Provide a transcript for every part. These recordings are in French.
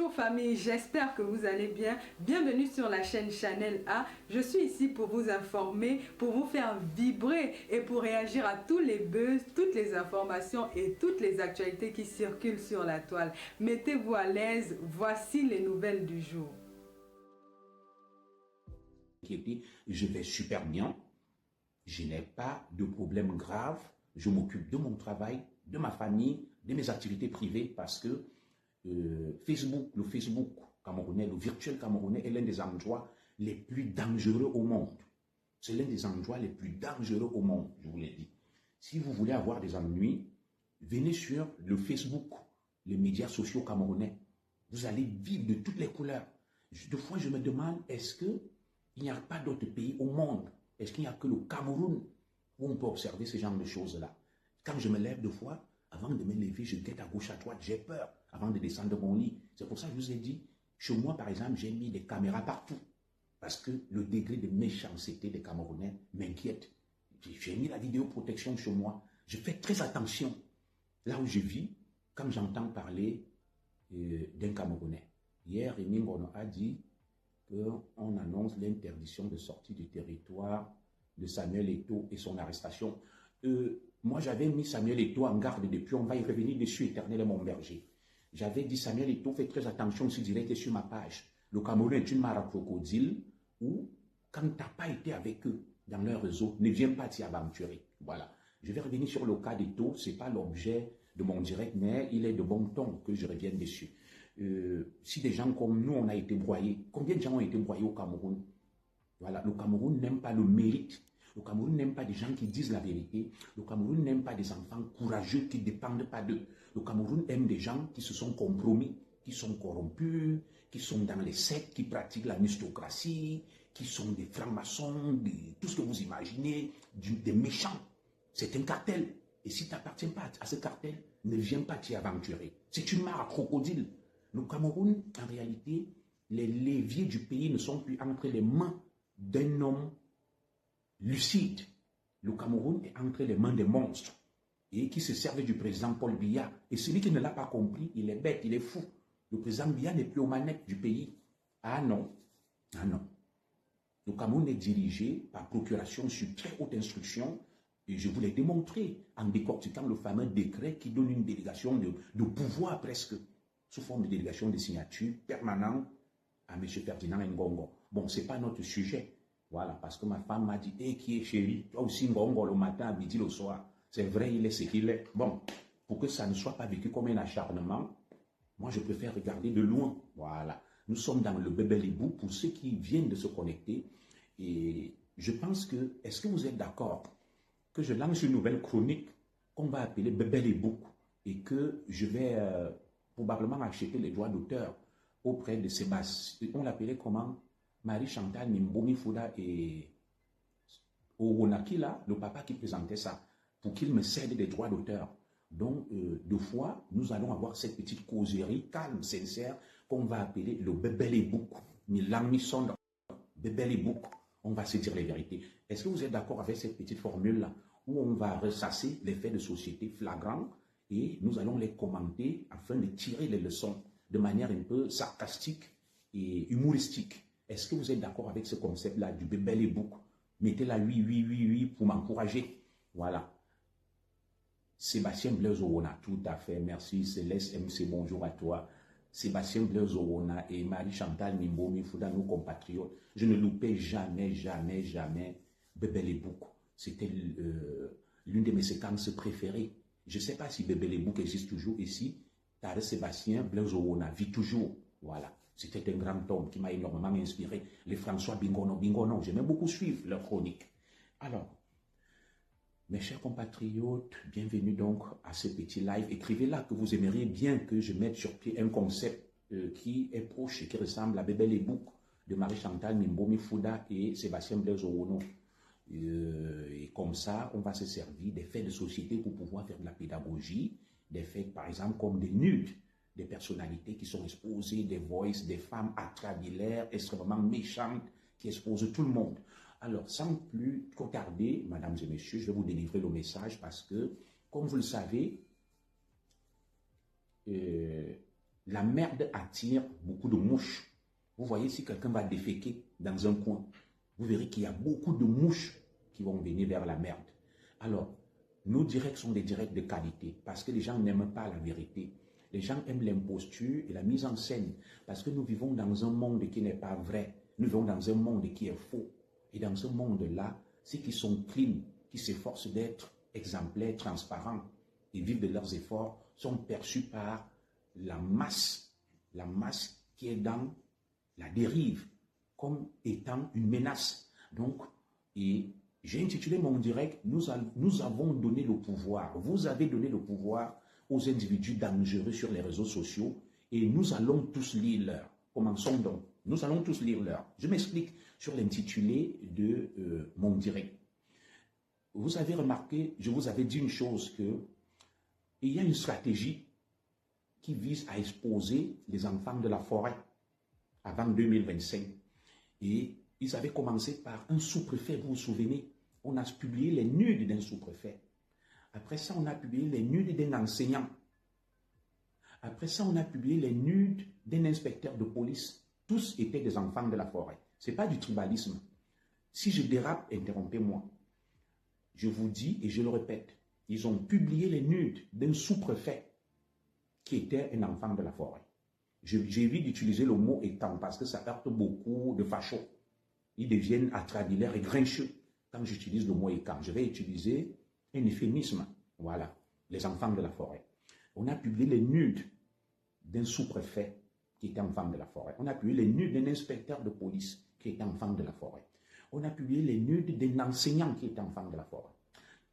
Bonjour famille, j'espère que vous allez bien. Bienvenue sur la chaîne Channel A. Je suis ici pour vous informer, pour vous faire vibrer et pour réagir à tous les buzz, toutes les informations et toutes les actualités qui circulent sur la toile. Mettez-vous à l'aise, voici les nouvelles du jour. Je vais super bien, je n'ai pas de problème grave, je m'occupe de mon travail, de ma famille, de mes activités privées parce que le Facebook camerounais, le virtuel camerounais est l'un des endroits les plus dangereux au monde. C'est l'un des endroits les plus dangereux au monde, je vous l'ai dit. Si vous voulez avoir des ennuis, venez sur le Facebook, les médias sociaux camerounais. Vous allez vivre de toutes les couleurs. Des fois, je me demande, est-ce qu'il n'y a pas d'autres pays au monde? Est-ce qu'il n'y a que le Cameroun où on peut observer ce genre de choses-là? Quand je me lève deux fois, avant de me lever, je guette à gauche, à droite, j'ai peur avant de descendre de mon lit. C'est pour ça que je vous ai dit, chez moi, par exemple, j'ai mis des caméras partout. Parce que le degré de méchanceté des Camerounais m'inquiète. J'ai mis la vidéoprotection chez moi. Je fais très attention. Là où je vis, quand j'entends parler d'un Camerounais. Hier, Rémi Ngono a dit qu'on annonce l'interdiction de sortie du territoire de Samuel Eto'o et son arrestation. Moi, j'avais mis Samuel Eto'o en garde depuis, on va y revenir dessus, Éternel est mon berger. J'avais dit, Samuel Eto'o, fais très attention si direct sur ma page. Le Cameroun est une mare à crocodile où, quand tu n'as pas été avec eux dans leur réseau, ne viens pas t'y aventurer. Voilà. Je vais revenir sur le cas d'Eto'o, ce n'est pas l'objet de mon direct, mais il est de bon ton que je revienne dessus. Si des gens comme nous, on a été broyés, combien de gens ont été broyés au Cameroun? Voilà, le Cameroun n'aime pas le mérite. Le Cameroun n'aime pas des gens qui disent la vérité. Le Cameroun n'aime pas des enfants courageux qui ne dépendent pas d'eux. Le Cameroun aime des gens qui se sont compromis, qui sont corrompus, qui sont dans les sectes, qui pratiquent la mystocratie, qui sont des francs-maçons, tout ce que vous imaginez, des méchants. C'est un cartel. Et si tu n'appartiens pas à ce cartel, ne viens pas t'y aventurer. C'est une mare à crocodile. Le Cameroun, en réalité, les leviers du pays ne sont plus entre les mains d'un homme lucide. Le Cameroun est entre les mains des monstres et qui se servent du président Paul Biya. Et celui qui ne l'a pas compris, il est bête, il est fou. Le président Biya n'est plus aux manettes du pays. Ah non, ah non. Le Cameroun est dirigé par procuration sur très haute instruction et je vous l'ai démontré en décortiquant le fameux décret qui donne une délégation de pouvoir presque sous forme de délégation de signature permanente à M. Ferdinand Ngongo. Bon, ce n'est pas notre sujet. Voilà, parce que ma femme m'a dit, qui est chérie, toi aussi Ngongo le matin, à midi, le soir. C'est vrai, il est ce qu'il est. Bon, pour que ça ne soit pas vécu comme un acharnement, moi je préfère regarder de loin. Voilà, nous sommes dans le Bébé-Libou pour ceux qui viennent de se connecter. Et je pense que, est-ce que vous êtes d'accord que je lance une nouvelle chronique qu'on va appeler Bébé-Libou et que je vais probablement acheter les droits d'auteur auprès de Sébastien. On l'appelait comment? Marie-Chantal Nimboumi Fouda et Owonaki, là, le papa qui présentait ça, pour qu'il me cède des droits d'auteur. Donc, deux fois, nous allons avoir cette petite causerie calme, sincère, qu'on va appeler le Bébé-Libou. Bébé-Libou. On va se dire les vérités. Est-ce que vous êtes d'accord avec cette petite formule-là, où on va ressasser les faits de société flagrants et nous allons les commenter afin de tirer les leçons de manière un peu sarcastique et humoristique? Est-ce que vous êtes d'accord avec ce concept-là du Bébé-Libou? Mettez-la oui, oui, oui, oui pour m'encourager. Voilà. Sébastien Blaise Owona, tout à fait. Merci. Céleste MC, bonjour à toi. Sébastien Blaise Owona et Marie-Chantal Nimboumi Fouda, nos compatriotes. Je ne loupais jamais, jamais, jamais Bébé-Libou. C'était l'une de mes séquences préférées. Je ne sais pas si Bébé-Libou existe toujours ici. Tare Sébastien Blaise Owona vit toujours. Voilà. C'était un grand homme qui m'a énormément inspiré. Les François Bingono, j'aimais beaucoup suivre leur chronique. Alors, mes chers compatriotes, bienvenue donc à ce petit live. Écrivez là que vous aimeriez bien que je mette sur pied un concept qui est proche et qui ressemble à Bébé-Libou de Marie-Chantal Nimboumi Fouda et Sébastien Blaise Owona. Et comme ça, on va se servir des faits de société pour pouvoir faire de la pédagogie, des faits par exemple comme des nudes, des personnalités qui sont exposées, des voices, des femmes atrabilaires, extrêmement méchantes, qui exposent tout le monde. Alors, sans plus trop tarder, mesdames et messieurs, je vais vous délivrer le message parce que, comme vous le savez, La merde attire beaucoup de mouches. Vous voyez, si quelqu'un va déféquer dans un coin, vous verrez qu'il y a beaucoup de mouches qui vont venir vers la merde. Alors, nos directs sont des directs de qualité parce que les gens n'aiment pas la vérité. Les gens aiment l'imposture et la mise en scène parce que nous vivons dans un monde qui n'est pas vrai. Nous vivons dans un monde qui est faux. Et dans ce monde-là, ceux qui sont clean, qui s'efforcent d'être exemplaires, transparents et vivent de leurs efforts, sont perçus par la masse qui est dans la dérive, comme étant une menace. Donc, et j'ai intitulé mon direct, nous avons donné le pouvoir, vous avez donné le pouvoir aux individus dangereux sur les réseaux sociaux et nous allons tous lire l'heure. Commençons donc. Nous allons tous lire l'heure. Je m'explique sur l'intitulé de mon direct. Vous avez remarqué, je vous avais dit une chose, que il y a une stratégie qui vise à exposer les enfants de la forêt avant 2025. Et ils avaient commencé par un sous-préfet, vous vous souvenez? On a publié les nudes d'un sous-préfet. Après ça, on a publié les nudes d'un enseignant. Après ça, on a publié les nudes d'un inspecteur de police. Tous étaient des enfants de la forêt. Ce n'est pas du tribalisme. Si je dérape, interrompez-moi. Je vous dis et je le répète, ils ont publié les nudes d'un sous-préfet qui était un enfant de la forêt. J'évite d'utiliser le mot étant parce que ça heurte beaucoup de fachos. Ils deviennent atradilaires et grincheux quand j'utilise le mot étant. Je vais utiliser un euphémisme. Voilà, les enfants de la forêt. On a publié les nudes d'un sous-préfet qui était enfant de la forêt. On a publié les nudes d'un inspecteur de police qui était enfant de la forêt. On a publié les nudes d'un enseignant qui était enfant de la forêt.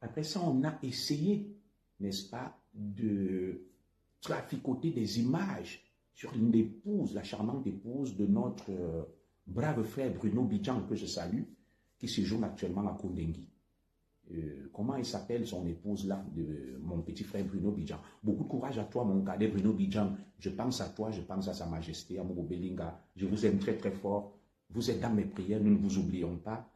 Après ça, on a essayé, n'est-ce pas, de traficoter des images sur une épouse, la charmante épouse de notre brave frère Bruno Bidjan, que je salue, qui séjourne actuellement à Kondengui. Comment il s'appelle son épouse là, de mon petit frère Bruno Bidjan? Beaucoup de courage à toi, mon cadet Bruno Bidjan. Je pense à toi, je pense à Sa Majesté, à Mogo Belinga. Je vous aime très très fort. Vous êtes dans mes prières, nous ne vous oublions pas.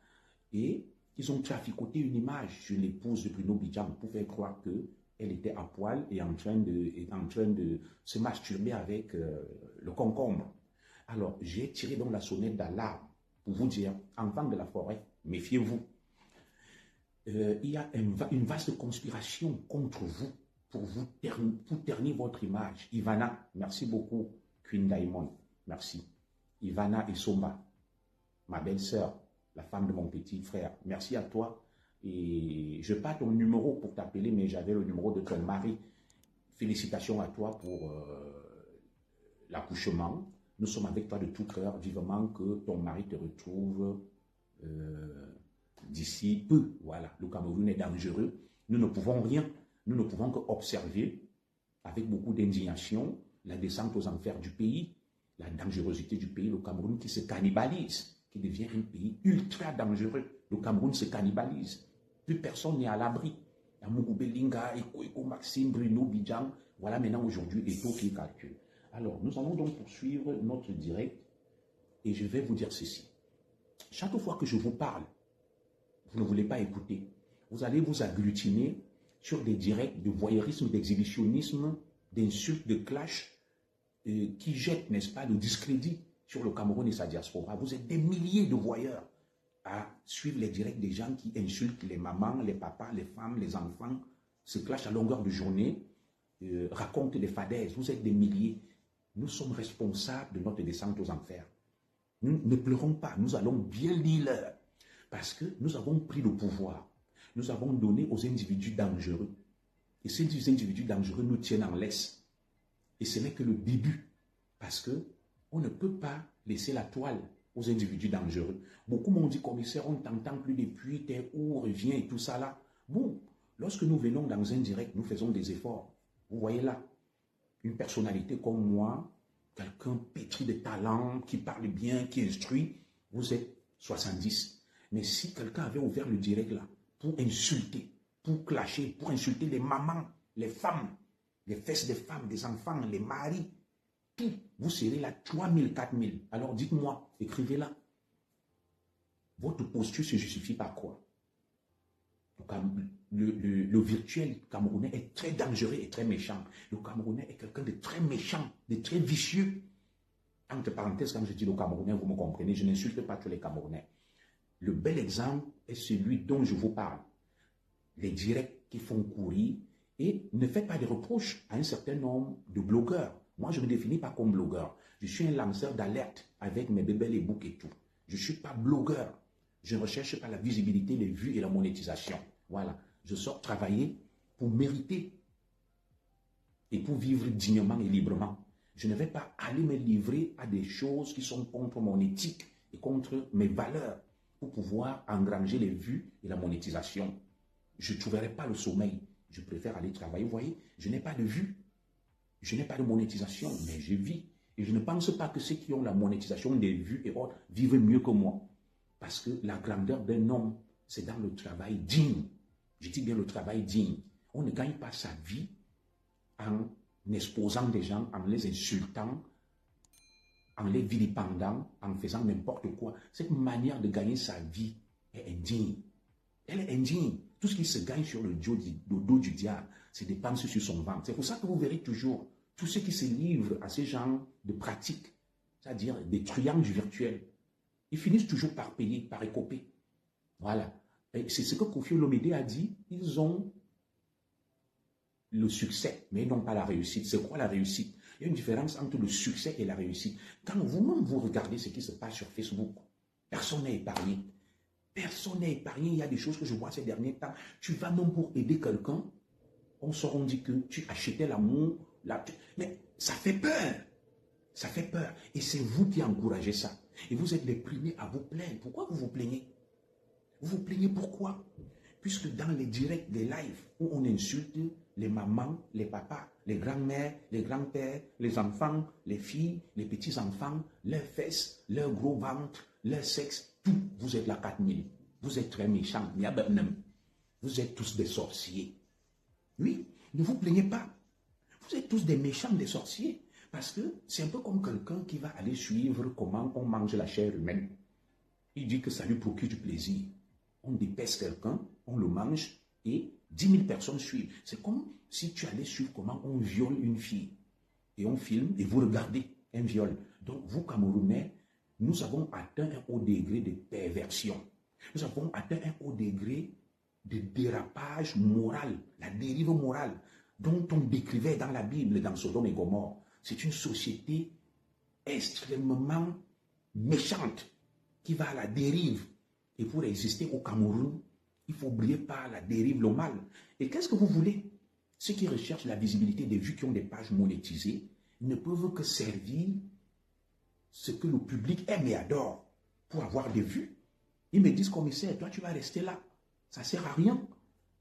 Et ils ont traficoté une image sur l'épouse de Bruno Bidjan pour faire croire qu'elle était à poil et en train de se masturber avec le concombre. Alors, j'ai tiré donc la sonnette d'alarme pour vous dire, enfants de la forêt, méfiez-vous. Il y a une vaste conspiration contre vous pour ternir votre image. Ivana, merci beaucoup. Queen Diamond, merci. Ivana et Somba, ma belle-sœur, la femme de mon petit frère, merci à toi. Et je n'ai pas ton numéro pour t'appeler, mais j'avais le numéro de ton mari. Félicitations à toi pour l'accouchement. Nous sommes avec toi de tout cœur, vivement que ton mari te retrouve d'ici peu. Voilà, le Cameroun est dangereux. Nous ne pouvons rien. Nous ne pouvons qu'observer avec beaucoup d'indignation la descente aux enfers du pays, la dangerosité du pays, le Cameroun qui se cannibalise, qui devient un pays ultra dangereux. Le Cameroun se cannibalise. Plus personne n'est à l'abri. Il y a Mougou Belinga, Eko Maxime, Bruno Bidjan. Voilà maintenant aujourd'hui Eto qui calcule. Alors, nous allons donc poursuivre notre direct et je vais vous dire ceci. Chaque fois que je vous parle, vous ne voulez pas écouter. Vous allez vous agglutiner sur des directs de voyeurisme, d'exhibitionnisme, d'insultes, de clash qui jettent, n'est-ce pas, le discrédit sur le Cameroun et sa diaspora. Vous êtes des milliers de voyeurs à suivre les directs des gens qui insultent les mamans, les papas, les femmes, les enfants, se clashent à longueur de journée, racontent des fadaises. Vous êtes des milliers. Nous sommes responsables de notre descente aux enfers. Nous ne pleurons pas, nous allons bien lire l'heure. Parce que nous avons pris le pouvoir. Nous avons donné aux individus dangereux. Et ces individus dangereux nous tiennent en laisse. Et ce n'est que le début. Parce que on ne peut pas laisser la toile aux individus dangereux. Beaucoup m'ont dit, commissaire, on ne t'entend plus depuis, t'es où, reviens et tout ça là. Bon, lorsque nous venons dans un direct, nous faisons des efforts. Vous voyez là, une personnalité comme moi, quelqu'un pétri de talent, qui parle bien, qui instruit, vous êtes 70. Mais si quelqu'un avait ouvert le direct là, pour insulter, pour clasher, pour insulter les mamans, les femmes, les fesses des femmes, des enfants, les maris, tout, vous serez là 3000, 4000. Alors dites-moi, écrivez là. Votre posture se justifie par quoi? Le virtuel camerounais est très dangereux et très méchant. Le Camerounais est quelqu'un de très méchant, de très vicieux. Entre parenthèses, quand je dis le Camerounais, vous me comprenez, je n'insulte pas tous les Camerounais. Le bel exemple est celui dont je vous parle. Les directs qui font courir, et ne faites pas de reproches à un certain nombre de blogueurs. Moi, je ne me définis pas comme blogueur. Je suis un lanceur d'alerte avec mes bébés, les books et tout. Je ne suis pas blogueur. Je ne recherche pas la visibilité, les vues et la monétisation. Voilà. Je sors travailler pour mériter et pour vivre dignement et librement. Je ne vais pas aller me livrer à des choses qui sont contre mon éthique et contre mes valeurs pour pouvoir engranger les vues et la monétisation. Je ne trouverai pas le sommeil. Je préfère aller travailler. Vous voyez, je n'ai pas de vue. Je n'ai pas de monétisation, mais je vis. Et je ne pense pas que ceux qui ont la monétisation des vues et autres vivent mieux que moi. Parce que la grandeur d'un homme, c'est dans le travail digne. Je dis bien le travail digne. On ne gagne pas sa vie en exposant des gens, en les insultant, en les vilipendant, en faisant n'importe quoi. Cette manière de gagner sa vie est indigne. Elle est indigne. Tout ce qui se gagne sur le dos du diable, c'est dépense sur son ventre. C'est pour ça que vous verrez toujours tous ceux qui se livrent à ces genres de pratiques, c'est-à-dire des triangles virtuels, ils finissent toujours par payer, par écoper. Voilà. C'est ce que Koffi Olomide a dit. Ils ont le succès, mais ils n'ont pas la réussite. C'est quoi la réussite? Il y a une différence entre le succès et la réussite. Quand vous-même vous regardez ce qui se passe sur Facebook, personne n'est épargné. Personne n'est épargné. Il y a des choses que je vois ces derniers temps. Tu vas même pour aider quelqu'un, on dit que tu achetais l'amour. Mais ça fait peur. Ça fait peur. Et c'est vous qui encouragez ça. Et vous êtes les premiers à vous plaindre. Pourquoi vous vous plaignez? Vous vous plaignez pourquoi? Puisque dans les directs, les lives, où on insulte les mamans, les papas, les grands-mères, les grands-pères, les enfants, les filles, les petits-enfants, leurs fesses, leurs gros ventres, leur sexe, tout, vous êtes la 4000. Vous êtes très méchants. Vous êtes tous des sorciers. Oui, ne vous plaignez pas. Vous êtes tous des méchants, des sorciers. Parce que c'est un peu comme quelqu'un qui va aller suivre comment on mange la chair humaine. Il dit que ça lui procure du plaisir. On dépèce quelqu'un, on le mange et 10 000 personnes suivent. C'est comme si tu allais suivre comment on viole une fille. Et on filme et vous regardez un viol. Donc vous, Camerounais, nous avons atteint un haut degré de perversion. Nous avons atteint un haut degré de dérapage moral, la dérive morale dont on décrivait dans la Bible, dans Sodome et Gomorrhe. C'est une société extrêmement méchante qui va à la dérive. Et pour exister au Cameroun, il faut briller par la dérive, le mal. Et qu'est-ce que vous voulez? Ceux qui recherchent la visibilité des vues qui ont des pages monétisées ne peuvent que servir ce que le public aime et adore pour avoir des vues. Ils me disent, commissaire, toi tu vas rester là. Ça ne sert à rien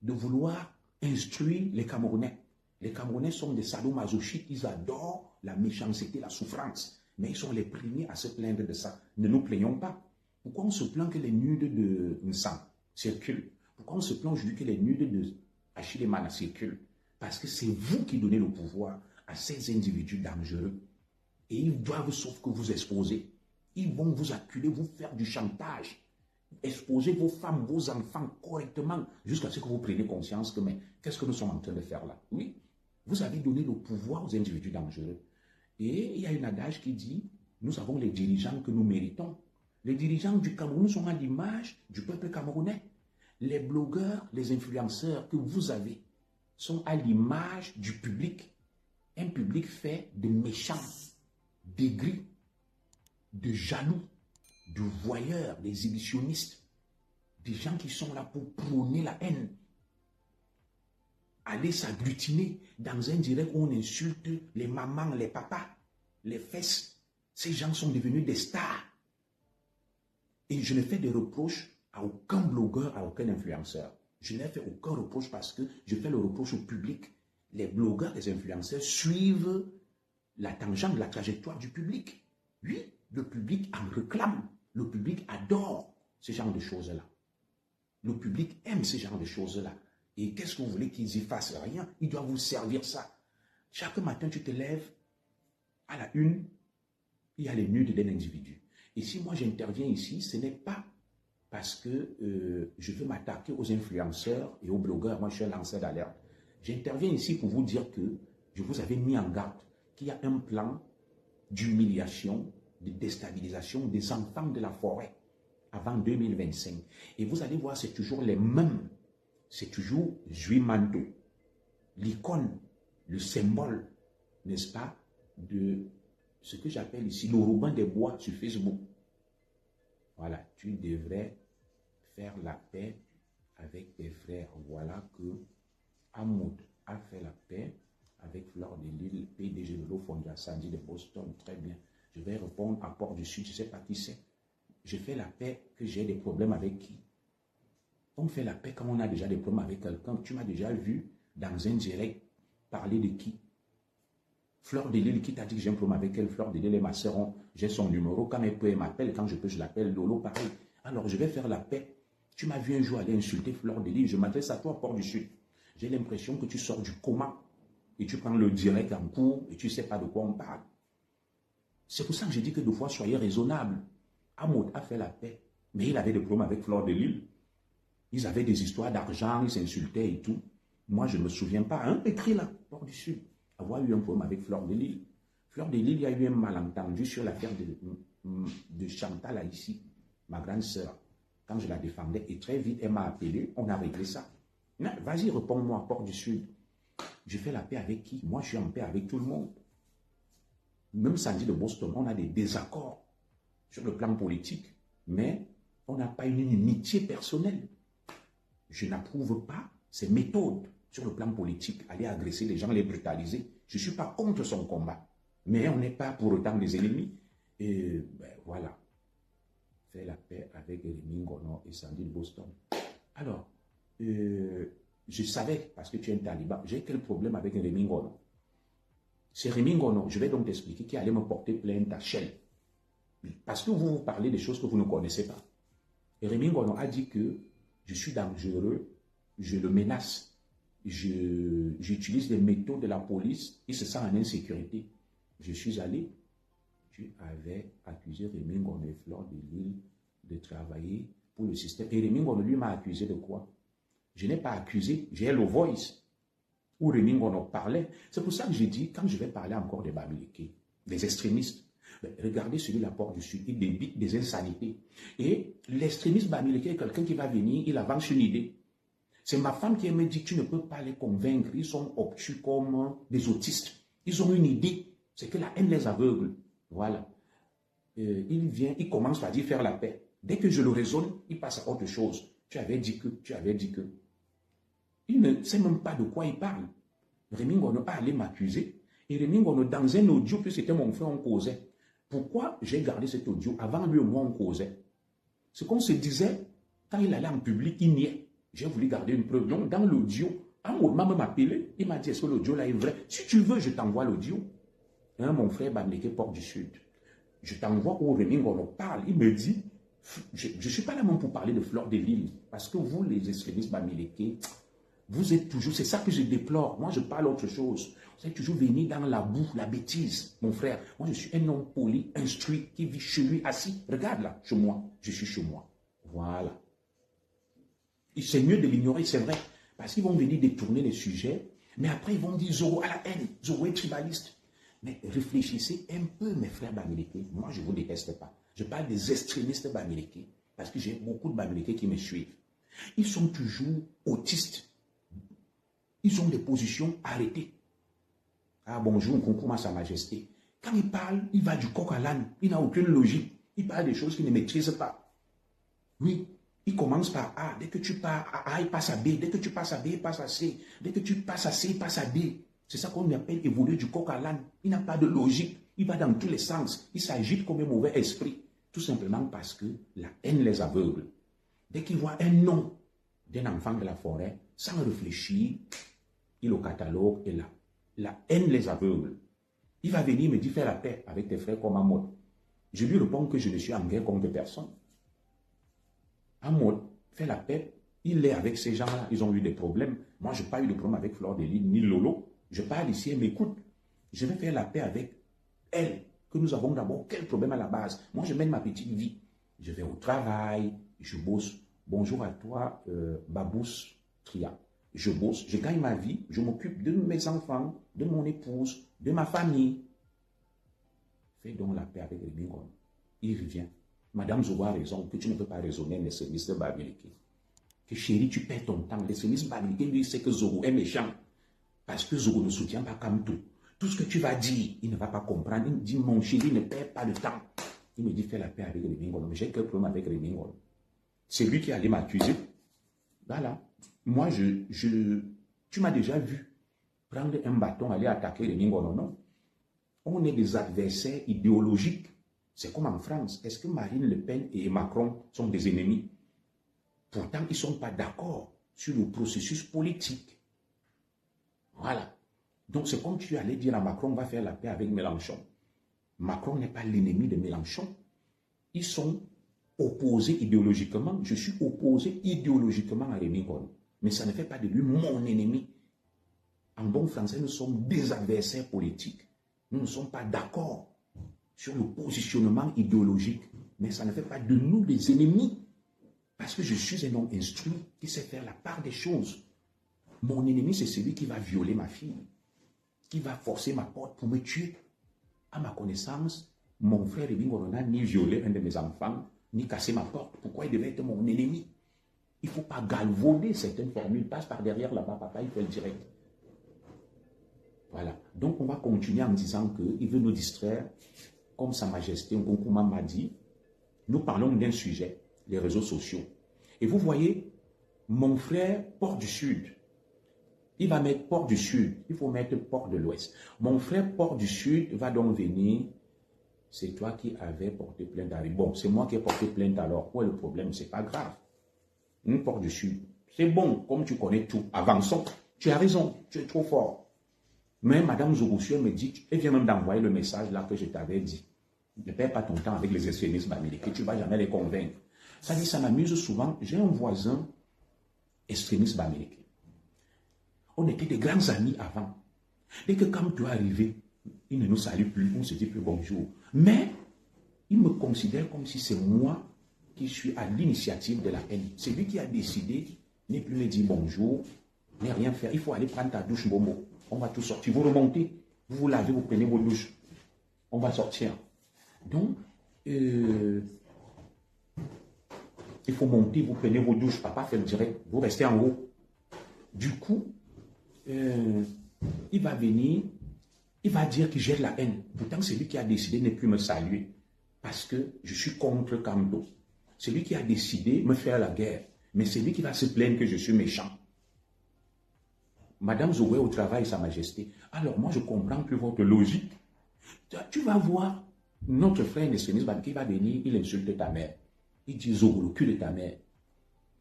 de vouloir instruire les Camerounais. Les Camerounais sont des sadomasochistes, ils adorent la méchanceté, la souffrance. Mais ils sont les premiers à se plaindre de ça. Ne nous plaignons pas. Pourquoi on se plaint que les nudes de Nsam circulent? Pourquoi on se plaint aujourd'hui que les nudes de Achille Mana circulent? Parce que c'est vous qui donnez le pouvoir à ces individus dangereux. Et ils doivent, sauf que vous exposer. Ils vont vous acculer, vous faire du chantage. Exposer vos femmes, vos enfants correctement, jusqu'à ce que vous preniez conscience que, mais qu'est-ce que nous sommes en train de faire là? Oui, vous avez donné le pouvoir aux individus dangereux. Et il y a une adage qui dit, nous avons les dirigeants que nous méritons. Les dirigeants du Cameroun sont à l'image du peuple camerounais. Les blogueurs, les influenceurs que vous avez sont à l'image du public. Un public fait de méchants, d'aigris, de jaloux, de voyeurs, des exhibitionnistes, des gens qui sont là pour prôner la haine. Aller s'agglutiner dans un direct où on insulte les mamans, les papas, les fesses. Ces gens sont devenus des stars. Et je ne fais de reproches à aucun blogueur, à aucun influenceur. Je n'ai fait aucun reproche parce que je fais le reproche au public. Les blogueurs, les influenceurs suivent la tangente, la trajectoire du public. Oui, le public en réclame. Le public adore ce genre de choses-là. Le public aime ce genre de choses-là. Et qu'est-ce que vous voulez qu'ils y fassent? Rien. Ils doivent vous servir ça. Chaque matin, tu te lèves, à la une, il y a les nudes d'un individu. Et si moi j'interviens ici, ce n'est pas parce que je veux m'attaquer aux influenceurs et aux blogueurs. Moi, je suis un lanceur d'alerte. J'interviens ici pour vous dire que je vous avais mis en garde qu'il y a un plan d'humiliation, de déstabilisation des enfants de la forêt avant 2025. Et vous allez voir, c'est toujours les mêmes. C'est toujours Juimando, l'icône, le symbole, n'est-ce pas, de ce que j'appelle ici le Robin des Bois sur Facebook. Voilà, tu devrais faire la paix avec tes frères. Voilà que Hamoud a fait la paix avec Fleur de Lille, PDG de l'eau fondée à Sandy de Boston. Très bien. Je vais répondre à Port du Sud, je ne sais pas qui c'est. Je fais la paix que j'ai des problèmes avec qui? On fait la paix quand on a déjà des problèmes avec quelqu'un. Tu m'as déjà vu dans un direct parler de qui? Fleur de Lille, qui t'a dit que j'ai un problème avec elle? Fleur de Lille et ma soeur, j'ai son numéro. Quand elle peut, elle m'appelle. Quand je peux, je l'appelle. Lolo, pareil. Alors, je vais faire la paix. Tu m'as vu un jour aller insulter Fleur de Lille. Je m'adresse à toi, Port du Sud. J'ai l'impression que tu sors du coma et tu prends le direct en cours et tu ne sais pas de quoi on parle. C'est pour ça que j'ai dit que deux fois, soyez raisonnable. Hamoud a fait la paix, mais il avait des problèmes avec Fleur de Lille. Ils avaient des histoires d'argent, ils s'insultaient et tout. Moi, je ne me souviens pas. Un écrit là, Port du Sud, avoir eu un problème avec Fleur de Lille. Fleur de Lille, il y a eu un malentendu sur l'affaire de Chantal là, ici, ma grande sœur, quand je la défendais. Et très vite, elle m'a appelé, on a réglé ça. Vas-y, réponds-moi, Port du Sud. Je fais la paix avec qui? Moi, je suis en paix avec tout le monde. Même Sandy de Boston, on a des désaccords sur le plan politique, mais on n'a pas une inimitié personnelle. Je n'approuve pas ses méthodes sur le plan politique, aller agresser les gens, les brutaliser. Je ne suis pas contre son combat, mais on n'est pas pour autant des ennemis. Et ben, voilà, faire la paix avec Rémi Ngono et Sandy de Boston. Alors, je savais, parce que tu es un taliban, j'ai quel problème avec Rémi Ngono? C'est Rémi Ngono, je vais donc t'expliquer, qui allait me porter plainte à Shell. Parce que vous parlez des choses que vous ne connaissez pas. Et Rémi Ngono a dit que je suis dangereux, je le menace, j'utilise les méthodes de la police, il se sent en insécurité. Je suis allé, tu avais accusé Rémi Ngono et Fleur de Lille de travailler pour le système. Et Rémi Ngono, lui, m'a accusé de quoi? Je n'ai pas accusé, j'ai le voice où Rémi Ngono parlait. C'est pour ça que j'ai dit, quand je vais parler encore des Bamileke, des extrémistes, regardez celui de la Porte du Sud, il débite des insanités. Et l'extrémiste Bamileke est quelqu'un qui va venir, il avance une idée. C'est ma femme qui me dit, tu ne peux pas les convaincre, ils sont obtus comme des autistes. Ils ont une idée, c'est que la haine les aveugle. Voilà. Il vient, il commence par dire faire la paix. Dès que je le raisonne, il passe à autre chose. Tu avais dit que. Il ne sait même pas de quoi il parle. Rémi Ngono a allé m'accuser. Et Rémi Ngono, dans un audio, puis c'était mon frère, on causait. Pourquoi j'ai gardé cet audio? Avant lui, au moins, on causait. Ce qu'on se disait, quand il allait en public, il niait. J'ai voulu garder une preuve. Donc, dans l'audio, Amour m'a même appelé. Il m'a dit, est-ce que l'audio là est vrai? Si tu veux, je t'envoie l'audio. Hein, mon frère Bamileke Port du Sud. Je t'envoie où Rémi Ngono parle. Il me dit, je ne suis pas là même pour parler de Fleur de Lille. Parce que vous, les extrémistes Bamileke, vous êtes toujours, c'est ça que je déplore. Moi, je parle autre chose. Vous êtes toujours venu dans la boue, la bêtise, mon frère. Moi, je suis un homme poli, instruit, qui vit chez lui, assis. Regarde là, chez moi. Je suis chez moi. Voilà. C'est mieux de l'ignorer, c'est vrai. Parce qu'ils vont venir détourner les sujets. Mais après, ils vont dire Zoro à la haine. Zoro est tribaliste. Mais réfléchissez un peu, mes frères Bamileke. Moi, je ne vous déteste pas. Je parle des extrémistes Bamileke. Parce que j'ai beaucoup de Bamileke qui me suivent. Ils sont toujours autistes. Ils ont des positions arrêtées. Ah bonjour, concours à sa majesté. Quand il parle, il va du coq à l'âne. Il n'a aucune logique. Il parle des choses qu'il ne maîtrise pas. Oui, il commence par A. Dès que tu pars à A, il passe à B. Dès que tu passes à B, il passe à C. Dès que tu passes à C, il passe à D. C'est ça qu'on appelle évoluer du coq à l'âne. Il n'a pas de logique. Il va dans tous les sens. Il s'agite comme un mauvais esprit. Tout simplement parce que la haine les aveugle. Dès qu'il voit un nom d'un enfant de la forêt, sans réfléchir, il au catalogue est là. La haine les aveugle. Il va venir me dire faire la paix avec tes frères comme Hamoud. Je lui réponds que je ne suis en guerre contre personne. Hamoud fait la paix. Il est avec ces gens-là. Ils ont eu des problèmes. Moi, je n'ai pas eu de problème avec Fleur de Lille ni Lolo. Je parle ici, elle m'écoute. Je vais faire la paix avec elle. Que nous avons d'abord quel problème à la base. Moi, je mène ma petite vie. Je vais au travail. je bosse. Bonjour à toi, Babous Tria. Je bosse, je gagne ma vie, je m'occupe de mes enfants, de mon épouse, de ma famille. Fais donc la paix avec Rémi Ngono. Il revient. Madame Zogo a raison que tu ne peux pas raisonner les services de Babiliké. Que chérie, tu perds ton temps. Les services Babiliké lui sait que Zogo est méchant. Parce que Zogo ne soutient pas Kamto. Tout ce que tu vas dire, il ne va pas comprendre. Il me dit, mon chéri, ne perds pas de temps. Il me dit, fais la paix avec Rémi Ngono. Mais j'ai quel problème avec Rémi Ngono? C'est lui qui allait m'accuser. Voilà. Moi, tu m'as déjà vu prendre un bâton, aller attaquer Rémi Ngono, non? On est des adversaires idéologiques. C'est comme en France. Est-ce que Marine Le Pen et Macron sont des ennemis? Pourtant, ils ne sont pas d'accord sur le processus politique. Voilà. Donc, c'est comme tu allais dire à Macron, on va faire la paix avec Mélenchon. Macron n'est pas l'ennemi de Mélenchon. Ils sont opposés idéologiquement. Je suis opposé idéologiquement à Rémi Ngono. Mais ça ne fait pas de lui mon ennemi. En bon français, nous sommes des adversaires politiques. Nous ne sommes pas d'accord sur le positionnement idéologique. Mais ça ne fait pas de nous des ennemis. Parce que je suis un homme instruit qui sait faire la part des choses. Mon ennemi, c'est celui qui va violer ma fille, qui va forcer ma porte pour me tuer. À ma connaissance, mon frère Rémi Ngono n'a ni violé un de mes enfants, ni cassé ma porte. Pourquoi il devait être mon ennemi? Il ne faut pas galvauder certaines formules. Passe par derrière là-bas, papa, il faut le direct. Voilà. Donc, on va continuer en disant qu'il veut nous distraire, comme Sa Majesté Nkonkuma m'a dit. Nous parlons d'un sujet, les réseaux sociaux. Et vous voyez, mon frère, Port du Sud, il va mettre Port du Sud, il faut mettre Port de l'Ouest. Mon frère, Port du Sud, va donc venir. C'est toi qui avais porté plainte à lui. Bon, c'est moi qui ai porté plainte alors. Quoi le problème? C'est pas grave. Port du Sud. C'est bon, comme tu connais tout. Avançons. Tu as raison, tu es trop fort. Mais Madame Zogoussia me dit, elle vient même d'envoyer le message là que je t'avais dit. Ne perds pas ton temps avec les extrémistes américains, tu ne vas jamais les convaincre. Ça dit, ça m'amuse souvent. J'ai un voisin extrémiste américain. On était des grands amis avant. Dès que quand tu es arrivé, il ne nous salue plus, on ne se dit plus bonjour. Mais il me considère comme si c'est moi qui suis à l'initiative de la haine. C'est lui qui a décidé, n'est plus me dire bonjour, n'est rien faire. Il faut aller prendre ta douche, Momo. On va tout sortir. Vous remontez, vous vous lavez, vous prenez vos douches. On va sortir. Donc, il faut monter, vous prenez vos douches. Papa fait le direct, vous restez en haut. Du coup, il va venir, il va dire que j'ai la haine. Pourtant, c'est lui qui a décidé de ne plus me saluer. Parce que je suis contre Kamto. C'est lui qui a décidé de me faire la guerre. Mais c'est lui qui va se plaindre que je suis méchant. Madame Zoé au travail, Sa Majesté. Alors, moi, je ne comprends plus votre logique. Tu vas voir notre frère extrémiste qui va venir, il insulte ta mère. Il dit Zoé, le cul de ta mère.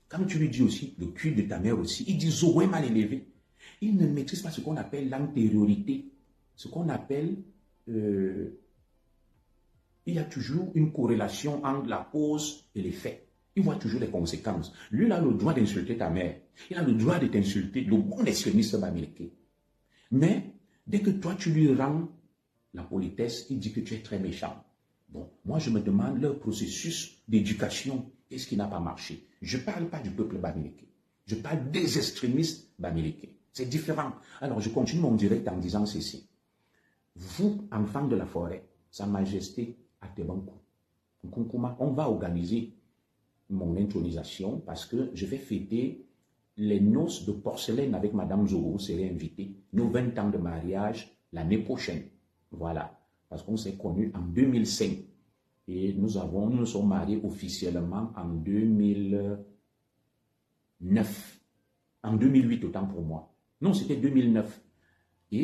Quand tu lui dis aussi le cul de ta mère aussi, il dit Zoé mal élevé. Il ne maîtrise pas ce qu'on appelle l'antériorité. Ce qu'on appelle... il y a toujours une corrélation entre la cause et l'effet. Il voit toujours les conséquences. Lui, il a le droit d'insulter ta mère. Il a le droit de t'insulter, le bon extrémiste américain. Mais, dès que toi, tu lui rends la politesse, il dit que tu es très méchant. Bon, moi, je me demande leur processus d'éducation. Qu'est-ce qui n'a pas marché? Je ne parle pas du peuple américain. Je parle des extrémistes américains. C'est différent. Alors, je continue mon direct en disant ceci. Vous, enfants de la forêt, Sa Majesté Atebankou, Nkonkuma, on va organiser mon intronisation parce que je vais fêter les noces de porcelaine avec Madame Zogo. Vous serez invité. Nos 20 ans de mariage l'année prochaine. Voilà. Parce qu'on s'est connus en 2005. Et nous nous sommes mariés officiellement en 2009. En 2008, autant pour moi. Non, c'était 2009.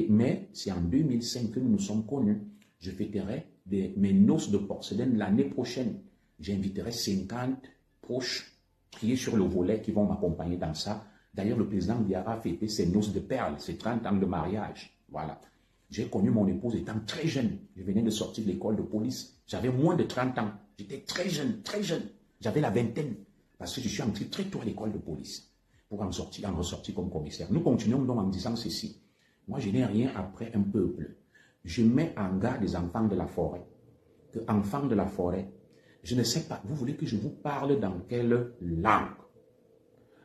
Mais c'est en 2005 que nous nous sommes connus. Je fêterai mes noces de porcelaine l'année prochaine. J'inviterai 50 proches qui est sur le volet qui vont m'accompagner dans ça. D'ailleurs, le président Biara a fêté ses noces de perles, ses 30 ans de mariage. Voilà. J'ai connu mon épouse étant très jeune. Je venais de sortir de l'école de police. J'avais moins de 30 ans. J'étais très jeune, très jeune. J'avais la vingtaine. Parce que je suis entré très tôt à l'école de police pour en ressortir comme commissaire. Nous continuons donc en disant ceci. Moi, je n'ai rien après un peuple. Je mets en garde les enfants de la forêt. Que enfants de la forêt, Je ne sais pas, vous voulez que je vous parle dans quelle langue?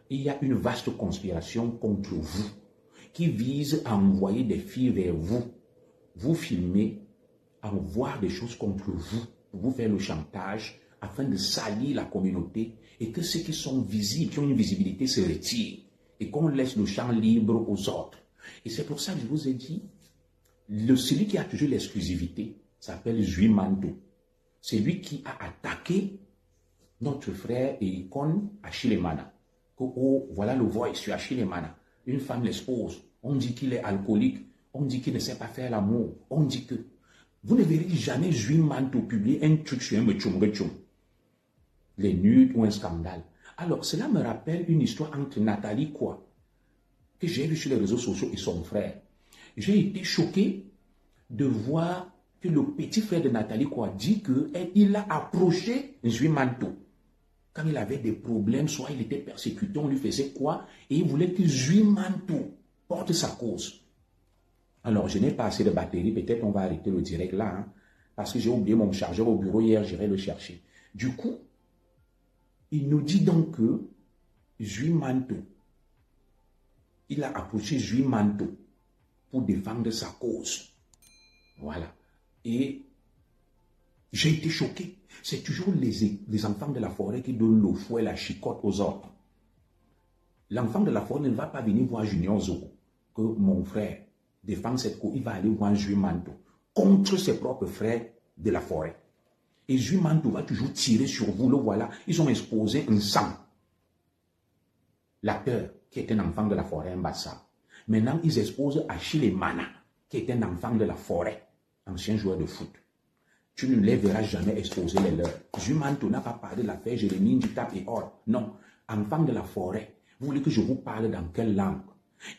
Il y a une vaste conspiration contre vous qui vise à envoyer des filles vers vous, vous filmer, à voir des choses contre vous, pour vous faire le chantage, afin de salir la communauté et que ceux qui sont visibles, qui ont une visibilité, se retirent et qu'on laisse le champ libre aux autres. Et c'est pour ça que je vous ai dit, celui qui a toujours l'exclusivité s'appelle Zui Manto. C'est lui qui a attaqué notre frère et icône Achille Mana. Oh, voilà le voice sur Achille Mana. Une femme l'expose. On dit qu'il est alcoolique. On dit qu'il ne sait pas faire l'amour. On dit que... Vous ne verrez jamais Zui Manto publier un truc sur un mechum. Les nudes ou un scandale. Alors, cela me rappelle une histoire entre Nathalie Kwa, que j'ai vu sur les réseaux sociaux, et son frère. J'ai été choqué de voir que le petit frère de Nathalie Kwa dit qu'il a approché Zui Manto. Quand il avait des problèmes, soit il était persécuté, on lui faisait quoi, et il voulait que Zui Manto porte sa cause. Alors, je n'ai pas assez de batterie, peut-être on va arrêter le direct là, hein, parce que j'ai oublié mon chargeur au bureau hier, j'irai le chercher. Du coup, il nous dit donc que Zui Manto, il a approché Zui Manto pour défendre sa cause. Voilà. Et j'ai été choqué. C'est toujours les enfants de la forêt qui donnent le fouet, la chicotte aux autres. L'enfant de la forêt ne va pas venir voir Junior Zoko, que mon frère défend cette cause. Il va aller voir Zui Manto contre ses propres frères de la forêt. Et Zui Manto va toujours tirer sur vous. Le voilà. Ils ont exposé un sang. L'acteur, qui est un enfant de la forêt, un bassa. Maintenant, ils exposent Achille Mana, qui est un enfant de la forêt, ancien joueur de foot. Tu ne les verras jamais exposer les leurs. Zui Manto n'a pas parlé de l'affaire Jérémie Nditap et or. Non, enfant de la forêt. Vous voulez que je vous parle dans quelle langue?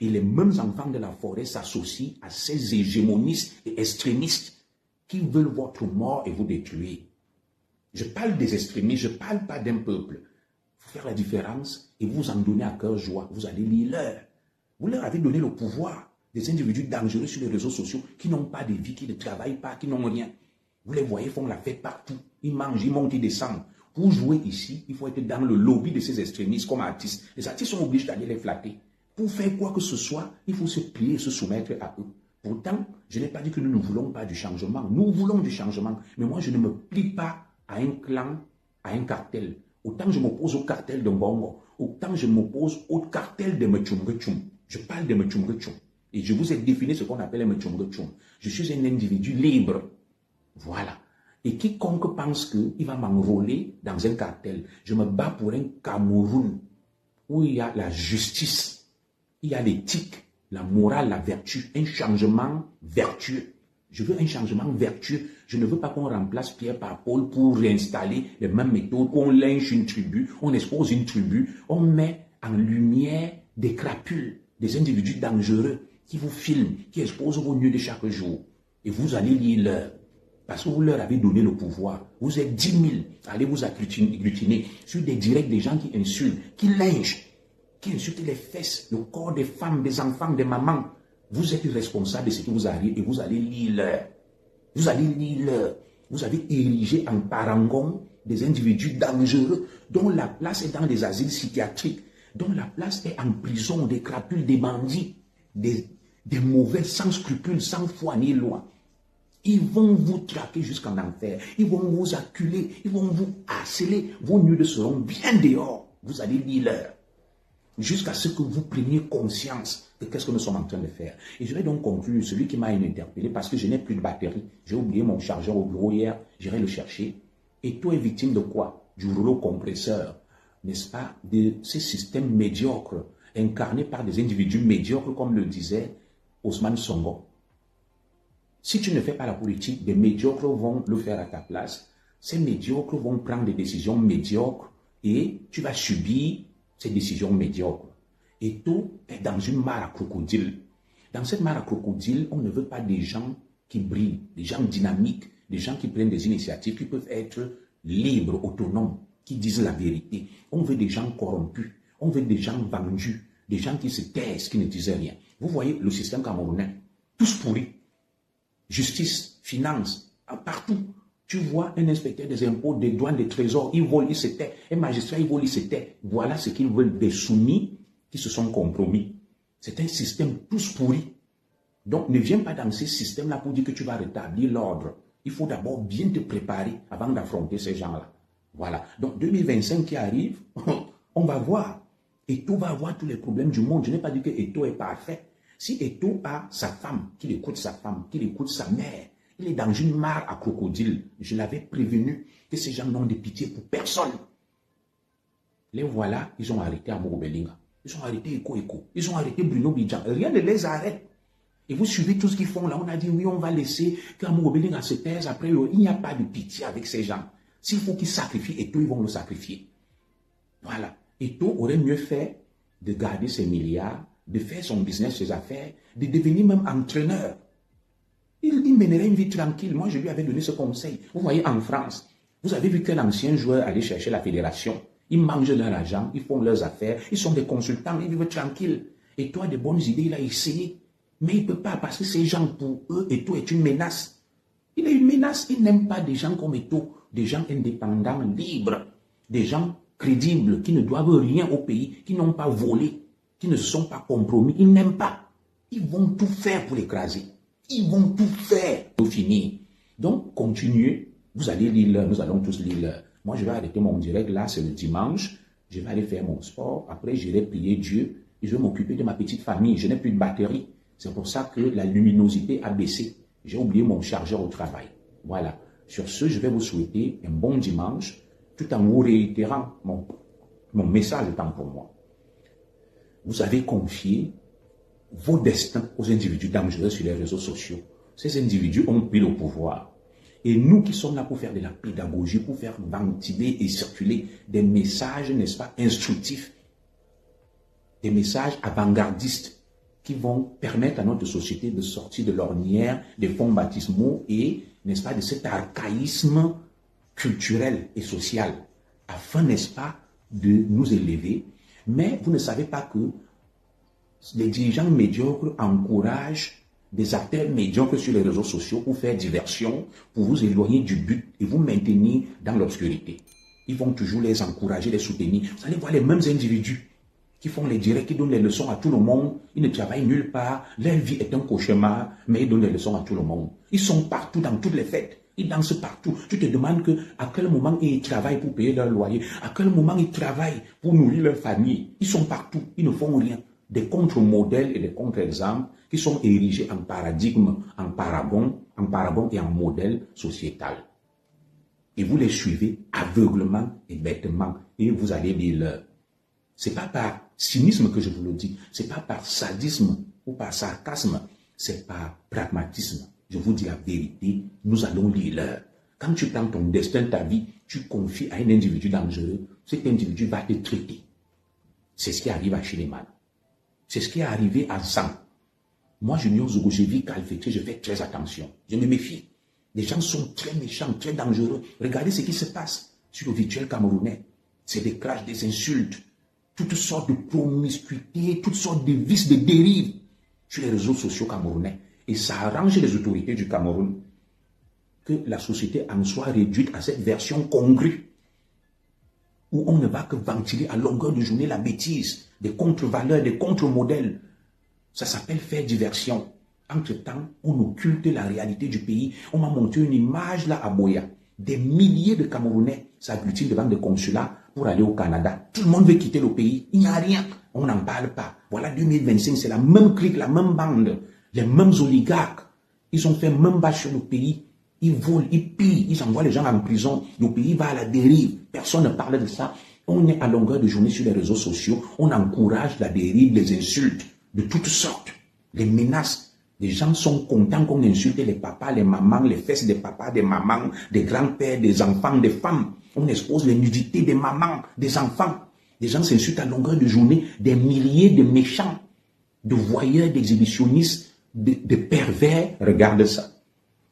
Et les mêmes enfants de la forêt s'associent à ces hégémonistes et extrémistes qui veulent votre mort et vous détruire. Je parle des extrémistes, je ne parle pas d'un peuple. Il faut faire la différence et vous en donner à cœur joie. Vous allez lire leur. Vous leur avez donné le pouvoir. Des individus dangereux sur les réseaux sociaux qui n'ont pas de vie, qui ne travaillent pas, qui n'ont rien. Vous les voyez, font la fête partout. Ils mangent, ils montent, ils descendent. Pour jouer ici, il faut être dans le lobby de ces extrémistes comme artistes. Les artistes sont obligés d'aller les flatter. Pour faire quoi que ce soit, il faut se plier et se soumettre à eux. Pourtant, je n'ai pas dit que nous ne voulons pas du changement. Nous voulons du changement. Mais moi, je ne me plie pas à un clan, à un cartel. Autant je m'oppose au cartel de Mbongo, autant je m'oppose au cartel de Mechumgechum. Je parle de Mechumgechum. Et je vous ai défini ce qu'on appelle Mechumgechum. Je suis un individu libre. Voilà. Et quiconque pense qu'il va m'enrôler dans un cartel, je me bats pour un Cameroun où il y a la justice, il y a l'éthique, la morale, la vertu, un changement vertueux. Je veux un changement vertueux. Je ne veux pas qu'on remplace Pierre par Paul pour réinstaller les mêmes méthodes. On lynche une tribu, on expose une tribu, on met en lumière des crapules, des individus dangereux qui vous filment, qui exposent vos nuits de chaque jour. Et vous allez lire leur. Parce que vous leur avez donné le pouvoir. Vous êtes 10 000. Allez vous agglutiner sur des directs des gens qui insultent, qui lynchent, qui insultent les fesses, le corps des femmes, des enfants, des mamans. Vous êtes responsable de ce qui vous arrive et vous allez lire leur. Vous allez lire leur. Vous avez érigé en parangon des individus dangereux dont la place est dans des asiles psychiatriques, dont la place est en prison, des crapules, des bandits, des mauvais sans scrupules, sans foi ni loi. Ils vont vous traquer jusqu'en enfer. Ils vont vous acculer. Ils vont vous harceler. Vos nuits seront bien dehors. Vous allez lire leur. Jusqu'à ce que vous preniez conscience de qu'est-ce que nous sommes en train de faire. Et je vais donc conclure, celui qui m'a interpellé, parce que je n'ai plus de batterie. J'ai oublié mon chargeur au bureau hier. J'irai le chercher. Et toi es victime de quoi? Du rouleau compresseur. N'est-ce pas? De ces systèmes médiocres, incarnés par des individus médiocres, comme le disait Ousmane Sonko. Si tu ne fais pas la politique, des médiocres vont le faire à ta place. Ces médiocres vont prendre des décisions médiocres et tu vas subir ces décisions médiocres. Et tout est dans une mare à crocodile. Dans cette mare à crocodile, on ne veut pas des gens qui brillent, des gens dynamiques, des gens qui prennent des initiatives, qui peuvent être libres, autonomes, qui disent la vérité. On veut des gens corrompus, on veut des gens vendus, des gens qui se taisent, qui ne disent rien. Vous voyez le système camerounais, tous pourris. Justice, finance, partout. Tu vois un inspecteur des impôts, des douanes, des trésors, il vole, il se tait. Un magistrat, il vole, il se tait. Voilà ce qu'ils veulent, des soumis qui se sont compromis. C'est un système tous pourri. Donc, ne viens pas dans ce système-là pour dire que tu vas rétablir l'ordre. Il faut d'abord bien te préparer avant d'affronter ces gens-là. Voilà. Donc, 2025 qui arrive, on va voir. Eto'o va avoir tous les problèmes du monde. Je n'ai pas dit que Eto'o est parfait. Si Eto'o a sa femme, qu'il écoute sa femme, qu'il écoute sa mère, il est dans une mare à crocodile. Je l'avais prévenu que ces gens n'ont de pitié pour personne. Les voilà, ils ont arrêté Amogo Belinga. Ils ont arrêté Eko. Ils ont arrêté Bruno Bidjan. Rien ne les arrête. Et vous suivez tout ce qu'ils font là. On a dit oui, on va laisser qu'Amogo Belinga se taise. Après, il n'y a pas de pitié avec ces gens. S'il faut qu'ils sacrifient Eto'o, ils vont le sacrifier. Voilà. Eto'o aurait mieux fait de garder ses milliards, de faire son business, ses affaires, de devenir même entraîneur. Il mènerait une vie tranquille. Moi, je lui avais donné ce conseil. Vous voyez, en France, vous avez vu qu'un ancien joueur allait chercher la fédération. Ils mangent leur argent, ils font leurs affaires, ils sont des consultants, ils vivent tranquilles. Et toi, des bonnes idées, il a essayé. Mais il ne peut pas, parce que ces gens, pour eux, Eto'o est une menace. Il est une menace. Ils n'aiment pas des gens comme Eto'o, des gens indépendants, libres, des gens crédibles, qui ne doivent rien au pays, qui n'ont pas volé, qui ne se sont pas compromis. Ils n'aiment pas. Ils vont tout faire pour l'écraser. Ils vont tout faire pour finir. Donc, continuez. Vous allez lire, nous allons tous lire. Moi, je vais arrêter mon direct là, c'est le dimanche. Je vais aller faire mon sport. Après, j'irai prier Dieu et je vais m'occuper de ma petite famille. Je n'ai plus de batterie. C'est pour ça que la luminosité a baissé. J'ai oublié mon chargeur au travail. Voilà. Sur ce, je vais vous souhaiter un bon dimanche, tout en vous réitérant mon message étant pour moi. Vous avez confié vos destins aux individus dangereux sur les réseaux sociaux. Ces individus ont pris le pouvoir. Et nous qui sommes là pour faire de la pédagogie, pour faire ventiler et circuler des messages, n'est-ce pas, instructifs, des messages avant-gardistes qui vont permettre à notre société de sortir de l'ornière des fonds baptismaux et, n'est-ce pas, de cet archaïsme culturel et social, afin, n'est-ce pas, de nous élever. Mais vous ne savez pas que les dirigeants médiocres encouragent des acteurs médiocres sur les réseaux sociaux pour faire diversion, pour vous éloigner du but et vous maintenir dans l'obscurité. Ils vont toujours les encourager, les soutenir. Vous allez voir les mêmes individus qui font les directs, qui donnent les leçons à tout le monde. Ils ne travaillent nulle part. Leur vie est un cauchemar, mais ils donnent les leçons à tout le monde. Ils sont partout dans toutes les fêtes. Ils dansent partout. Tu te demandes à quel moment ils travaillent pour payer leur loyer, à quel moment ils travaillent pour nourrir leur famille. Ils sont partout. Ils ne font rien. Des contre-modèles et des contre-exemples qui sont érigés en paradigme, en paragon et en modèle sociétal. Et vous les suivez aveuglement et bêtement et vous allez dire leur. Ce n'est pas par cynisme que je vous le dis, ce n'est pas par sadisme ou par sarcasme, c'est par pragmatisme. Je vous dis la vérité, nous allons lire leur. Quand tu prends ton destin, ta vie, tu confies à un individu dangereux, cet individu va te traiter. C'est ce qui arrive à Chineman. C'est ce qui est arrivé à Zan. Moi, Junior Zogo, je vis Calfeté, je fais très attention. Je me méfie. Les gens sont très méchants, très dangereux. Regardez ce qui se passe sur le virtuel camerounais. C'est des crashs, des insultes, toutes sortes de promiscuité, toutes sortes de vices, de dérives sur les réseaux sociaux camerounais. Et ça arrange les autorités du Cameroun que la société en soit réduite à cette version congrue où on ne va que ventiler à longueur de journée la bêtise, des contre-valeurs, des contre-modèles. Ça s'appelle faire diversion. Entre-temps, on occulte la réalité du pays. On m'a montré une image là à Boya. Des milliers de Camerounais s'agglutinent devant des consulats pour aller au Canada. Tout le monde veut quitter le pays. Il n'y a rien. On n'en parle pas. Voilà 2025, c'est la même clique, la même bande, les mêmes oligarques. Ils ont fait même bas sur le pays. Ils volent, ils pillent, ils envoient les gens en prison. Le pays va à la dérive. Personne ne parle de ça. On est à longueur de journée sur les réseaux sociaux. On encourage la dérive, les insultes de toutes sortes, les menaces. Les gens sont contents qu'on insulte les papas, les mamans, les fesses des papas, des mamans, des grands-pères, des enfants, des femmes. On expose les nudités des mamans, des enfants. Les gens s'insultent à longueur de journée. Des milliers de méchants, de voyeurs, d'exhibitionnistes, de pervers. Regardez ça.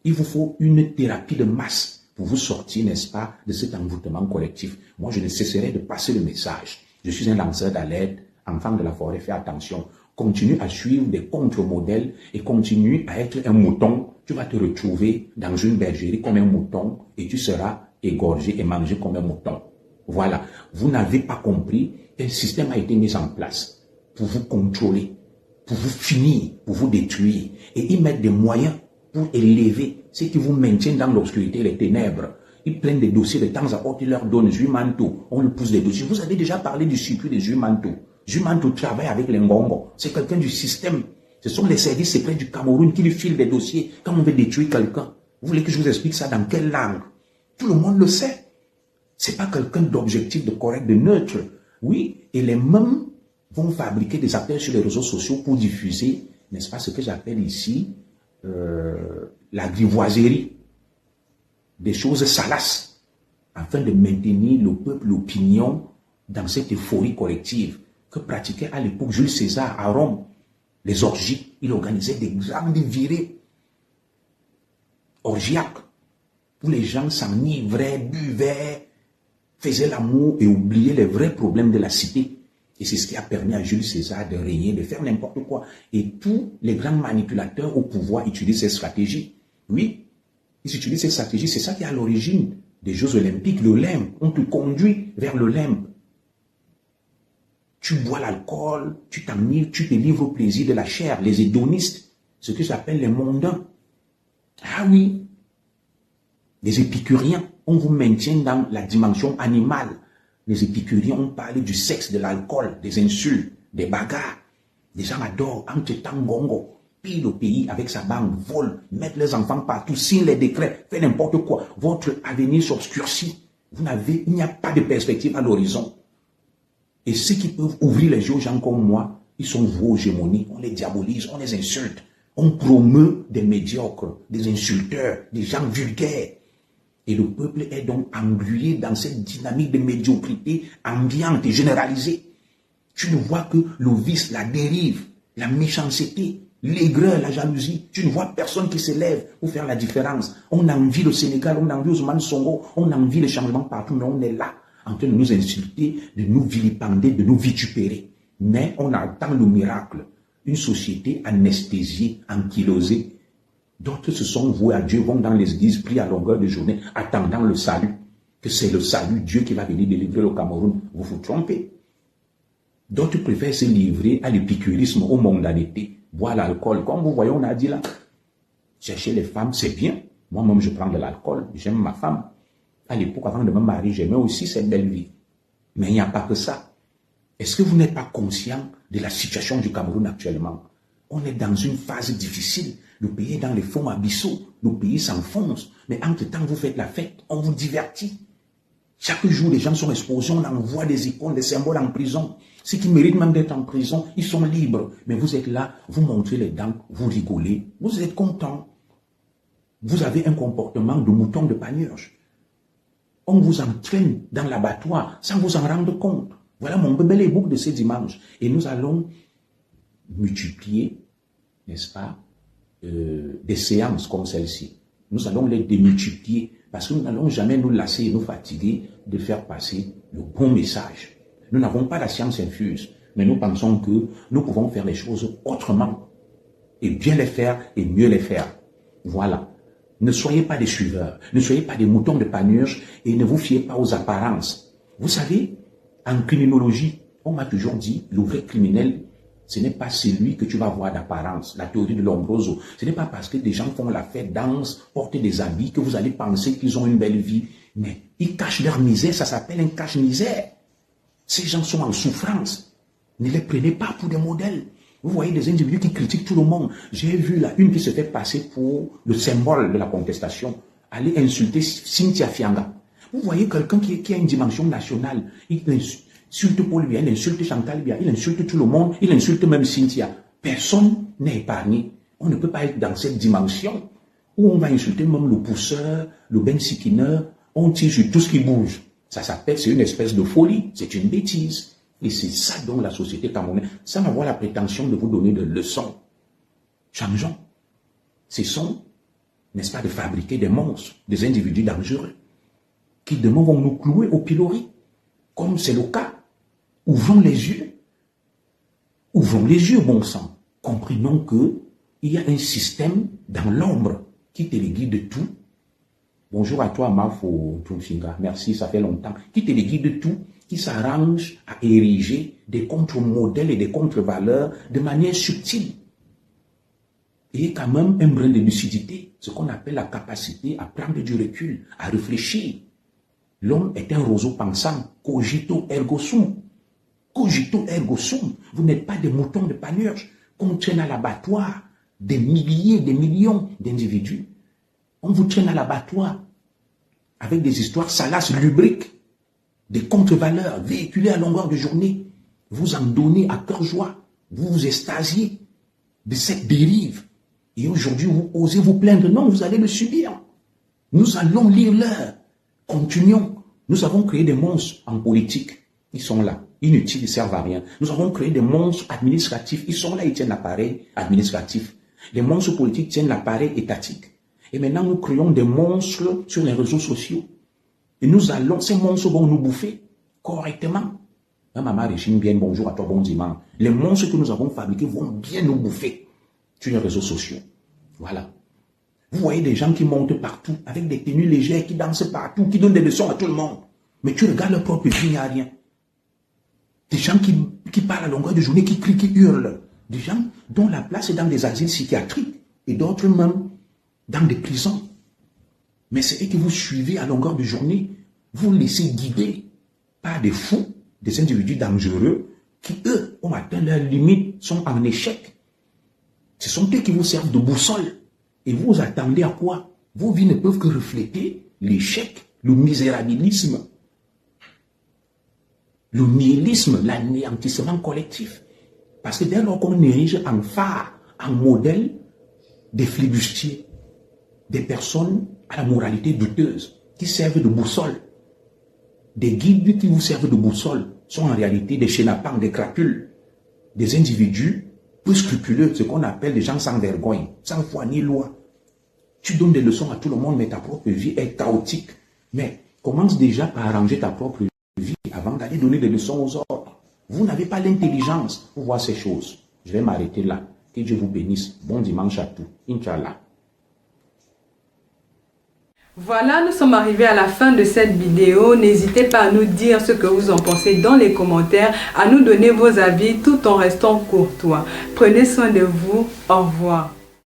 Il vous faut une thérapie de masse pour vous sortir, n'est-ce pas, de cet envoûtement collectif. Moi, je ne cesserai de passer le message. Je suis un lanceur d'alerte, enfant de la forêt, fais attention. continue à suivre des contre-modèles et continue à être un mouton, tu vas te retrouver dans une bergerie comme un mouton et tu seras égorgé et mangé comme un mouton. Voilà, vous n'avez pas compris qu'un système a été mis en place pour vous contrôler, pour vous finir, pour vous détruire et y mettre des moyens pour élever ceux qui vous maintiennent dans l'obscurité et les ténèbres. Ils prennent des dossiers de temps à autre, ils leur donnent Zumanto, on lui pousse des dossiers. Vous avez déjà parlé du circuit de Zumanto. Zumanto travaille avec les Ngongo. C'est quelqu'un du système. Ce sont les services secrets du Cameroun qui lui filent des dossiers quand on veut détruire quelqu'un. Vous voulez que je vous explique ça dans quelle langue? Tout le monde le sait. Ce n'est pas quelqu'un d'objectif, de correct, de neutre. Oui, et les mêmes vont fabriquer des appels sur les réseaux sociaux pour diffuser, n'est-ce pas, ce que j'appelle ici la grivoiserie, des choses salaces, afin de maintenir le peuple, l'opinion, dans cette euphorie collective que pratiquait à l'époque Jules César à Rome. Les orgies, il organisait des grandes virées orgiaques, où les gens s'enivraient, buvaient, faisaient l'amour et oubliaient les vrais problèmes de la cité. Et c'est ce qui a permis à Jules César de régner, de faire n'importe quoi. Et tous les grands manipulateurs au pouvoir utilisent ces stratégies. Oui, ils utilisent ces stratégies. C'est ça qui est à l'origine des Jeux Olympiques. Le limbe, on te conduit vers le limbe. Tu bois l'alcool, tu t'enivres, tu te livres au plaisir de la chair. Les hédonistes, ce que j'appelle les mondains. Ah oui, les épicuriens, on vous maintient dans la dimension animale. Les épicuriens ont parlé du sexe, de l'alcool, des insultes, des bagarres. Les gens adorent, entre-temps, Ngongo, pille le pays avec sa banque, vole, mettre les enfants partout, signe les décrets, fait n'importe quoi. Votre avenir s'obscurcit. Il n'y a pas de perspective à l'horizon. Et ceux qui peuvent ouvrir les yeux aux gens comme moi, ils sont vos hégémonies. On les diabolise, on les insulte. On promeut des médiocres, des insulteurs, des gens vulgaires. Et le peuple est donc englué dans cette dynamique de médiocrité ambiante et généralisée. Tu ne vois que le vice, la dérive, la méchanceté, l'aigreur, la jalousie. Tu ne vois personne qui s'élève pour faire la différence. On envie le Sénégal, on envie Ousmane Sonko, on envie les changements partout, mais on est là, en train de nous insulter, de nous vilipender, de nous vitupérer. Mais on attend le miracle. Une société anesthésiée, ankylosée. D'autres se sont voués à Dieu, vont dans les églises, prient à longueur de journée, attendant le salut. Que c'est le salut, Dieu qui va venir délivrer le Cameroun. Vous vous trompez. D'autres préfèrent se livrer à l'épicurisme, aux mondanités, boire l'alcool. Comme vous voyez, on a dit là, chercher les femmes, c'est bien. Moi-même, je prends de l'alcool, j'aime ma femme. À l'époque, avant de me marier, j'aimais aussi cette belle vie. Mais il n'y a pas que ça. Est-ce que vous n'êtes pas conscient de la situation du Cameroun actuellement? On est dans une phase difficile. Le pays est dans les fonds abyssaux. Le pays s'enfonce. Mais entre-temps, vous faites la fête. On vous divertit. Chaque jour, les gens sont exposés. On envoie des icônes, des symboles en prison. Ceux qui méritent même d'être en prison, ils sont libres. Mais vous êtes là, vous montrez les dents, vous rigolez. Vous êtes content. Vous avez un comportement de mouton de panurge. On vous entraîne dans l'abattoir sans vous en rendre compte. Voilà mon bébé les boucles de ce dimanche. Et nous allons multiplier, n'est-ce pas, des séances comme celle-ci. Nous allons les démultiplier parce que nous n'allons jamais nous lasser et nous fatiguer de faire passer le bon message. Nous n'avons pas la science infuse, mais nous pensons que nous pouvons faire les choses autrement et bien les faire et mieux les faire. Voilà. Ne soyez pas des suiveurs, ne soyez pas des moutons de panurge et ne vous fiez pas aux apparences. Vous savez, en criminologie, on m'a toujours dit, le vrai criminel, ce n'est pas celui que tu vas voir d'apparence, la théorie de Lombroso. Ce n'est pas parce que des gens font la fête, dansent, portent des habits que vous allez penser qu'ils ont une belle vie. Mais ils cachent leur misère, ça s'appelle un cache-misère. Ces gens sont en souffrance. Ne les prenez pas pour des modèles. Vous voyez des individus qui critiquent tout le monde. J'ai vu là une qui se fait passer pour le symbole de la contestation, aller insulter Cynthia Fianga. Vous voyez quelqu'un qui a une dimension nationale. Il insulte Paul Biya, il insulte Chantal Biya, il insulte tout le monde, il insulte même Cynthia. Personne n'est épargné. On ne peut pas être dans cette dimension où on va insulter même le pousseur, le bensikineur, on tire sur tout ce qui bouge. Ça s'appelle, c'est une espèce de folie, c'est une bêtise. Et c'est ça dont la société camerounaise, sans avoir la prétention de vous donner de leçons. Changeons. Cessons, n'est-ce pas, de fabriquer des monstres, des individus dangereux, qui demain vont nous clouer au pilori, comme c'est le cas. Ouvrons les yeux. Ouvrons les yeux, bon sang. Comprenons qu'il y a un système dans l'ombre qui te guide tout. Bonjour à toi, Mafo Tunfinga. Merci, ça fait longtemps. Qui te guide tout, qui s'arrange à ériger des contre-modèles et des contre-valeurs de manière subtile. Et quand même un brin de lucidité, ce qu'on appelle la capacité à prendre du recul, à réfléchir. L'homme est un roseau pensant, cogito ergo sum. Cogito ergo sum. Vous n'êtes pas des moutons de panurge qu'on traîne à l'abattoir, des milliers, des millions d'individus. On vous traîne à l'abattoir avec des histoires salaces, lubriques, des contre-valeurs véhiculées à longueur de journée. Vous en donnez à cœur joie. Vous vous extasiez de cette dérive. Et aujourd'hui, vous osez vous plaindre. Non, vous allez le subir. Nous allons lire l'heure. Continuons. Nous avons créé des monstres en politique. Ils sont là. Inutiles, ils ne servent à rien. Nous avons créé des monstres administratifs. Ils sont là, ils tiennent l'appareil administratif. Les monstres politiques tiennent l'appareil étatique. Et maintenant, nous créons des monstres sur les réseaux sociaux. Et nous allons, ces monstres vont nous bouffer correctement. Maman Régine, bien bonjour à toi, bon dimanche. Les monstres que nous avons fabriqués vont bien nous bouffer sur les réseaux sociaux. Voilà. Vous voyez des gens qui montent partout, avec des tenues légères, qui dansent partout, qui donnent des leçons à tout le monde. Mais tu regardes leur propre vie, il n'y a rien. Des gens qui parlent à longueur de journée, qui crient, qui hurlent. Des gens dont la place est dans des asiles psychiatriques et d'autres même dans des prisons. Mais c'est eux que vous suivez à longueur de journée. Vous laissez guider par des fous, des individus dangereux qui, eux, ont atteint leurs limites, sont en échec. Ce sont eux qui vous servent de boussole. Et vous attendez à quoi? Vos vies ne peuvent que refléter l'échec, le misérabilisme, le nihilisme, l'anéantissement collectif. Parce que dès lors qu'on érige en phare, en modèle, des flibustiers, des personnes à la moralité douteuse, qui servent de boussole, des guides qui vous servent de boussole, sont en réalité des chénapans, des crapules, des individus peu scrupuleux, ce qu'on appelle des gens sans vergogne, sans foi ni loi. Tu donnes des leçons à tout le monde, mais ta propre vie est chaotique. Mais commence déjà par arranger ta propre vie avant d'aller donner des leçons aux autres. Vous n'avez pas l'intelligence pour voir ces choses. Je vais m'arrêter là. Que Dieu vous bénisse. Bon dimanche à tous. Inch'Allah. Voilà, nous sommes arrivés à la fin de cette vidéo. N'hésitez pas à nous dire ce que vous en pensez dans les commentaires, à nous donner vos avis tout en restant courtois. Prenez soin de vous. Au revoir.